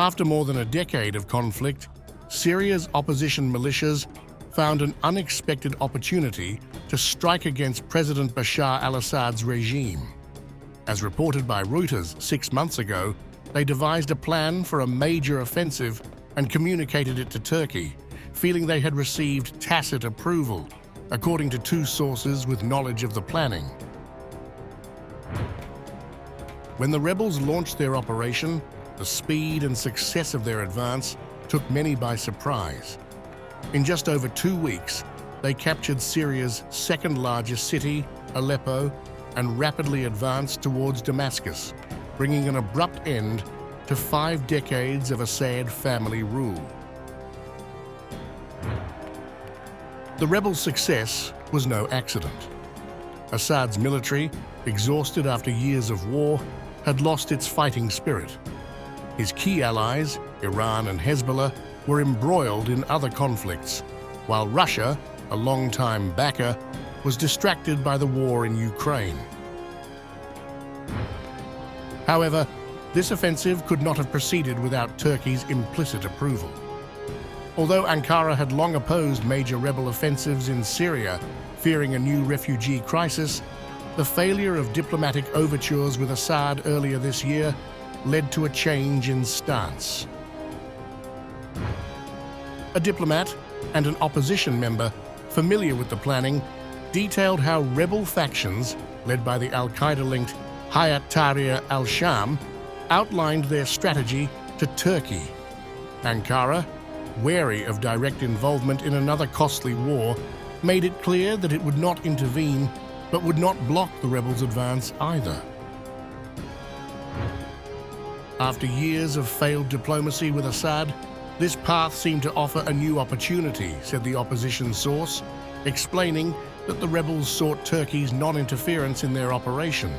After more than a decade of conflict, Syria's opposition militias found an unexpected opportunity to strike against President Bashar al-Assad's regime. As reported by Reuters 6 months ago, they devised a plan for a major offensive and communicated it to Turkey, feeling they had received tacit approval, according to 2 sources with knowledge of the planning. When the rebels launched their operation, the speed and success of their advance took many by surprise. In just over 2 weeks, they captured Syria's second-largest city, Aleppo, and rapidly advanced towards Damascus, bringing an abrupt end to 5 decades of Assad family rule. The rebels' success was no accident. Assad's military, exhausted after years of war, had lost its fighting spirit. His key allies, Iran and Hezbollah, were embroiled in other conflicts, while Russia, a long-time backer, was distracted by the war in Ukraine. However, this offensive could not have proceeded without Turkey's implicit approval. Although Ankara had long opposed major rebel offensives in Syria, fearing a new refugee crisis, the failure of diplomatic overtures with Assad earlier this year led to a change in stance. A diplomat and an opposition member familiar with the planning detailed how rebel factions, led by the al-Qaeda-linked Hayat Tahrir al-Sham, outlined their strategy to Turkey. Ankara, wary of direct involvement in another costly war, made it clear that it would not intervene, but would not block the rebels' advance either. After years of failed diplomacy with Assad, this path seemed to offer a new opportunity, said the opposition source, explaining that the rebels sought Turkey's non-interference in their operation.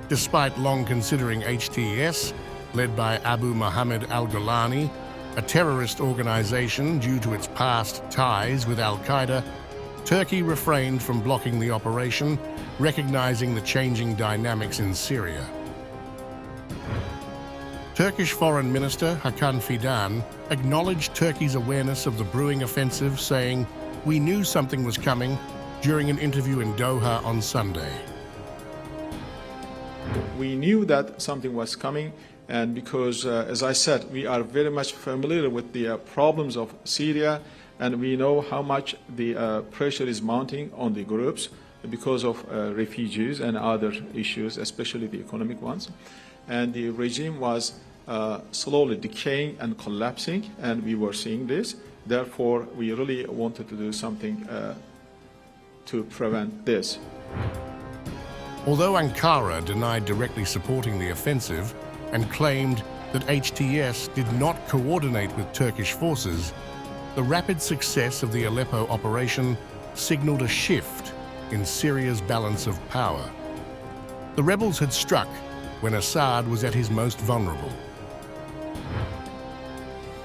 Despite long considering HTS, led by Abu Mohammed al-Golani, a terrorist organization due to its past ties with al-Qaeda, Turkey refrained from blocking the operation, recognizing the changing dynamics in Syria. Turkish Foreign Minister Hakan Fidan acknowledged Turkey's awareness of the brewing offensive, saying, "We knew something was coming," during an interview in Doha on Sunday. We knew that something was coming, and because, as I said, we are very much familiar with the problems of Syria, and we know how much the pressure is mounting on the groups because of refugees and other issues, especially the economic ones. And the regime was slowly decaying and collapsing, and we were seeing this. Therefore, we really wanted to do something to prevent this. Although Ankara denied directly supporting the offensive and claimed that HTS did not coordinate with Turkish forces, the rapid success of the Aleppo operation signaled a shift in Syria's balance of power. The rebels had struck when Assad was at his most vulnerable.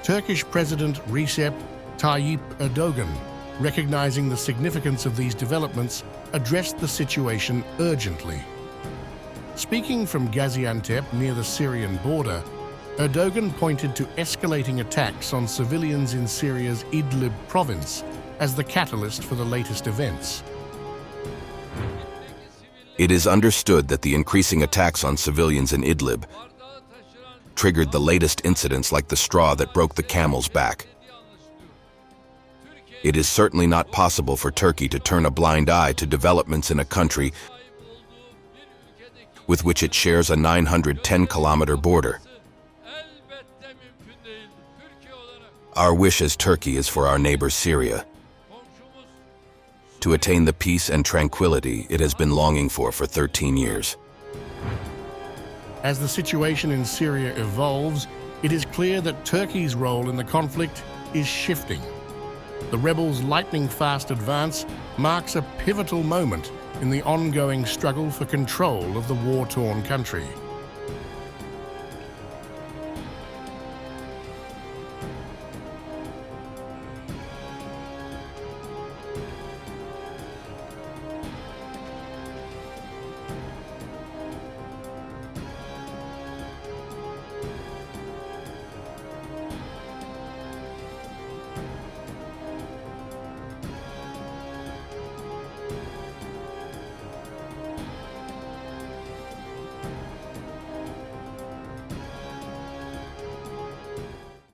Turkish President Recep Tayyip Erdogan, recognizing the significance of these developments, addressed the situation urgently. Speaking from Gaziantep near the Syrian border, Erdogan pointed to escalating attacks on civilians in Syria's Idlib province as the catalyst for the latest events. It is understood that the increasing attacks on civilians in Idlib triggered the latest incidents like the straw that broke the camel's back. It is certainly not possible for Turkey to turn a blind eye to developments in a country with which it shares a 910-kilometer border. Our wish as Turkey is for our neighbor Syria to attain the peace and tranquility it has been longing for 13 years. As the situation in Syria evolves, it is clear that Turkey's role in the conflict is shifting. The rebels' lightning-fast advance marks a pivotal moment in the ongoing struggle for control of the war-torn country.